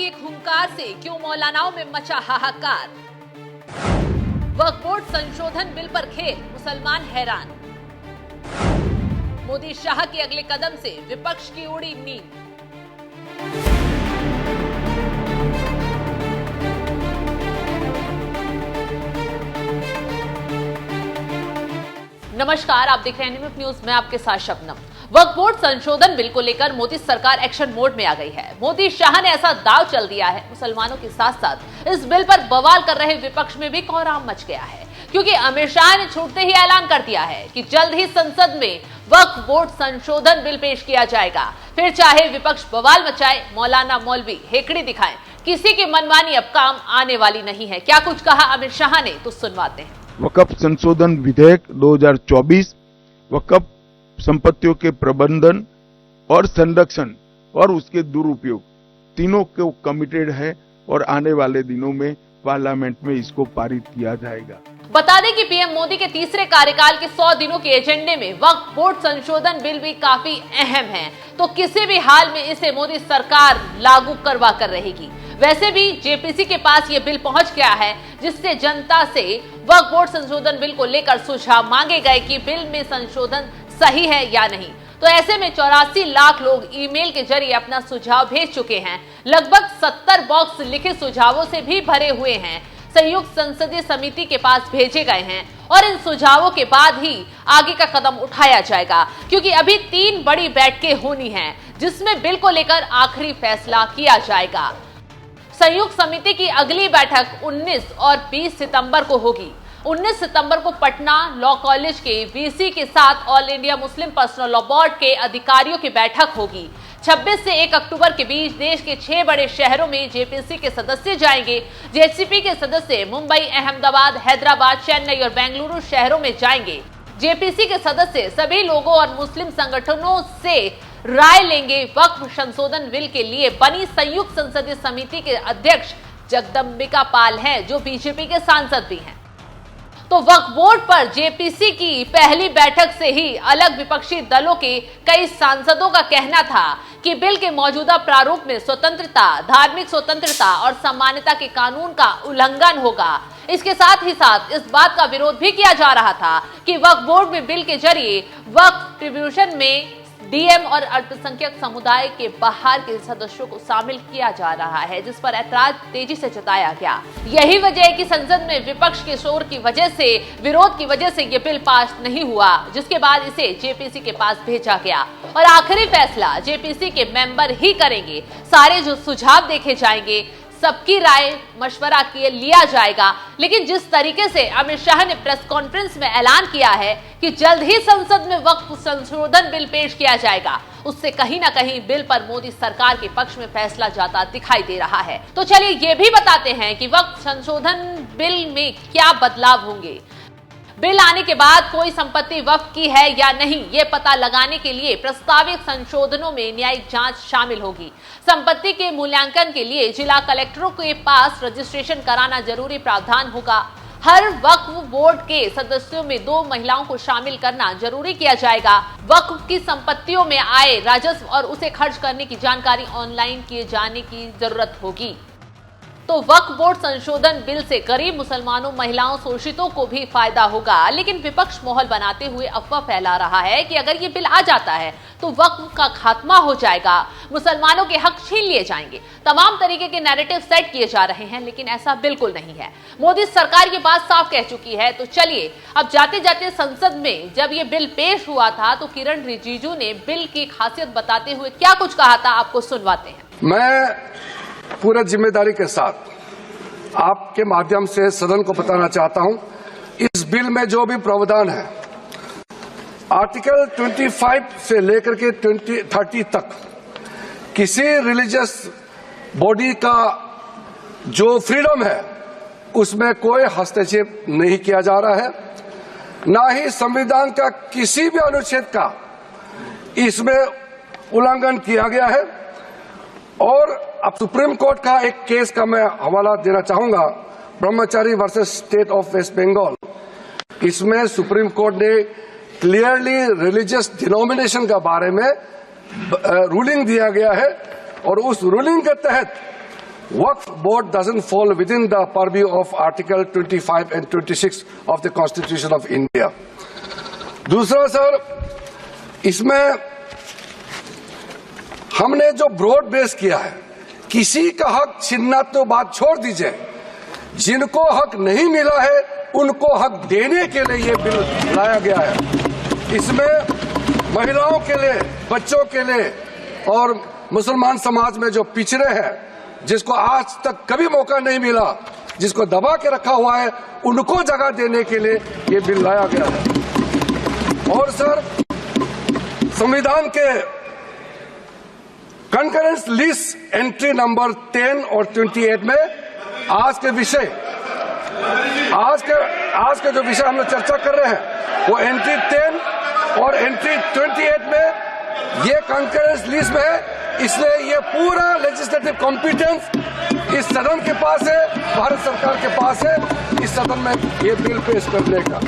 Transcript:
की एक हुंकार से क्यों मौलानाओं में मचा हाहाकार। वक्फ बोर्ड संशोधन बिल पर खेल, मुसलमान हैरान। मोदी शाह के अगले कदम से विपक्ष की उड़ी नींद। नमस्कार, आप देख रहे हैं एनएमएफ न्यूज में आपके साथ शबनम। वक्फ बोर्ड संशोधन बिल को लेकर मोदी सरकार एक्शन मोड में आ गई है। मोदी शाह ने ऐसा दांव चल दिया है, मुसलमानों के साथ साथ इस बिल पर बवाल कर रहे विपक्ष में भी कोहराम मच गया है, क्योंकि अमित शाह ने छूटते ही ऐलान कर दिया है कि जल्द ही संसद में वक्फ बोर्ड संशोधन बिल पेश किया जाएगा। फिर चाहे विपक्ष बवाल मचाए, मौलाना मौलवी हेकड़ी दिखाएं, किसी की मनमानी अब काम आने वाली नहीं है। क्या कुछ कहा अमित शाह ने, तो सुनवाते हैं। वक्फ संशोधन विधेयक 2024 वक्फ संपत्तियों के प्रबंधन और संरक्षण और उसके दुरुपयोग तीनों को कमिटेड है और आने वाले दिनों में पार्लियामेंट में इसको पारित किया जाएगा। बता दें कि पीएम मोदी के तीसरे कार्यकाल के 100 दिनों के एजेंडे में वक्फ बोर्ड संशोधन बिल भी काफी अहम है, तो किसी भी हाल में इसे मोदी सरकार लागू करवा कर रहेगी। वैसे भी जेपीसी के पास ये बिल पहुंच गया है, जिससे जनता से वक्फ बोर्ड संशोधन बिल को लेकर सुझाव मांगे गए कि बिल में संशोधन सही है या नहीं। तो ऐसे में 84 लाख लोग ईमेल के जरिए अपना सुझाव भेज चुके हैं। लगभग 70 बॉक्स लिखित सुझावों से भी भरे हुए हैं, संयुक्त संसदीय समिति के पास भेजे गए हैं और इन सुझावों के बाद ही आगे का कदम उठाया जाएगा, क्योंकि अभी 3 बड़ी बैठकें होनी हैं, जिसमें बिल को लेकर आखिरी फैसला किया जाएगा। संयुक्त समिति की अगली बैठक 19 और 20 सितंबर को होगी। 19 सितंबर को पटना लॉ कॉलेज के वीसी के साथ all India Muslim personal law board के अधिकारियों की बैठक होगी। 26 से 1 अक्टूबर के बीच देश के 6 बड़े शहरों में जेपीसी के सदस्य जाएंगे। जेसीपी के सदस्य मुंबई, अहमदाबाद, हैदराबाद, चेन्नई और बेंगलुरु शहरों में जाएंगे। जेपीसी के सदस्य सभी लोगों और मुस्लिम संगठनों से राय लेंगे। वक्फ संशोधन बिल के लिए बनी संयुक्त संसदीय समिति के अध्यक्ष जगदम्बिका पाल हैं, जो बीजेपी के सांसद भी हैं। तो वक्फ बोर्ड पर जेपीसी की पहली बैठक से ही अलग विपक्षी दलों के कई सांसदों का कहना था कि बिल के मौजूदा प्रारूप में स्वतंत्रता, धार्मिक स्वतंत्रता और समानता के कानून का उल्लंघन होगा। इसके साथ ही साथ इस बात का विरोध भी किया जा रहा था कि वक्फ बोर्ड में बिल के जरिए वक्फ ट्रिब्यूशन में डीएम और अल्पसंख्यक समुदाय के बाहर के सदस्यों को शामिल किया जा रहा है, जिस पर ऐतराज तेजी से जताया गया। यही वजह है कि संसद में विपक्ष के शोर की वजह से, विरोध की वजह से ये बिल पास नहीं हुआ, जिसके बाद इसे जेपीसी के पास भेजा गया और आखिरी फैसला जेपीसी के मेंबर ही करेंगे। सारे जो सुझाव देखे जाएंगे, सबकी राय मशवरा किए लिया जाएगा। लेकिन जिस तरीके से अमित शाह ने प्रेस कॉन्फ्रेंस में ऐलान किया है कि जल्द ही संसद में वक्फ संशोधन बिल पेश किया जाएगा, उससे कहीं ना कहीं बिल पर मोदी सरकार के पक्ष में फैसला जाता दिखाई दे रहा है। तो चलिए ये भी बताते हैं कि वक्फ संशोधन बिल में क्या बदलाव होंगे। बिल आने के बाद कोई संपत्ति वक्फ की है या नहीं, ये पता लगाने के लिए प्रस्तावित संशोधनों में न्यायिक जांच शामिल होगी। संपत्ति के मूल्यांकन के लिए जिला कलेक्टरों के पास रजिस्ट्रेशन कराना जरूरी प्रावधान होगा। हर वक्फ बोर्ड के सदस्यों में 2 महिलाओं को शामिल करना जरूरी किया जाएगा। वक्फ की संपत्तियों में आए राजस्व और उसे खर्च करने की जानकारी ऑनलाइन किए जाने की जरूरत होगी। तो वक्फ बोर्ड संशोधन बिल से गरीब मुसलमानों, महिलाओं, शोषितों को भी फायदा होगा। लेकिन विपक्ष माहौल बनाते हुए अफवाह फैला रहा है कि अगर ये बिल आ जाता है तो वक्फ का खात्मा हो जाएगा, मुसलमानों के हक छीन लिए जाएंगे। तमाम तरीके के नैरेटिव सेट किए जा रहे हैं, लेकिन ऐसा बिल्कुल नहीं है। मोदी सरकार ये बात साफ कह चुकी है। तो चलिए अब जाते जाते संसद में जब ये बिल पेश हुआ था तो किरण रिजिजू ने बिल की खासियत बताते हुए क्या कुछ कहा था, आपको सुनवाते हैं। मैं पूरे जिम्मेदारी के साथ आपके माध्यम से सदन को बताना चाहता हूं, इस बिल में जो भी प्रावधान है, आर्टिकल 25 से लेकर के 30 तक किसी रिलीजियस बॉडी का जो फ्रीडम है उसमें कोई हस्तक्षेप नहीं किया जा रहा है, ना ही संविधान का किसी भी अनुच्छेद का इसमें उल्लंघन किया गया है। और अब सुप्रीम कोर्ट का एक केस का मैं हवाला देना चाहूंगा, Brahmachari versus state of West Bengal. इसमें सुप्रीम कोर्ट ने क्लियरली रिलीजियस डिनोमिनेशन के बारे में रूलिंग दिया गया है और उस रूलिंग के तहत Waqf board doesn't fall within the purview of Article 25 and 26 of the Constitution of India. दूसरा सर, इसमें हमने जो ब्रॉड बेस किया है, किसी का हक छीनना तो बात छोड़ दीजिए, जिनको हक नहीं मिला है उनको हक देने के लिए ये बिल लाया गया है। इसमें महिलाओं के लिए, बच्चों के लिए और मुसलमान समाज में जो पिछड़े हैं, जिसको आज तक कभी मौका नहीं मिला, जिसको दबा के रखा हुआ है, उनको जगह देने के लिए ये बिल लाया गया है। और सर, संविधान के कंकरेंस लिस्ट एंट्री नंबर 10 और 28 में आज के जो विषय हम लोग चर्चा कर रहे हैं, वो एंट्री 10 और एंट्री 28 में ये कंकरेंस लिस्ट में है। इसलिए ये पूरा लेजिस्लेटिव कॉम्पिटेंस इस सदन के पास है, भारत सरकार के पास है, इस सदन में ये बिल पेश करने का।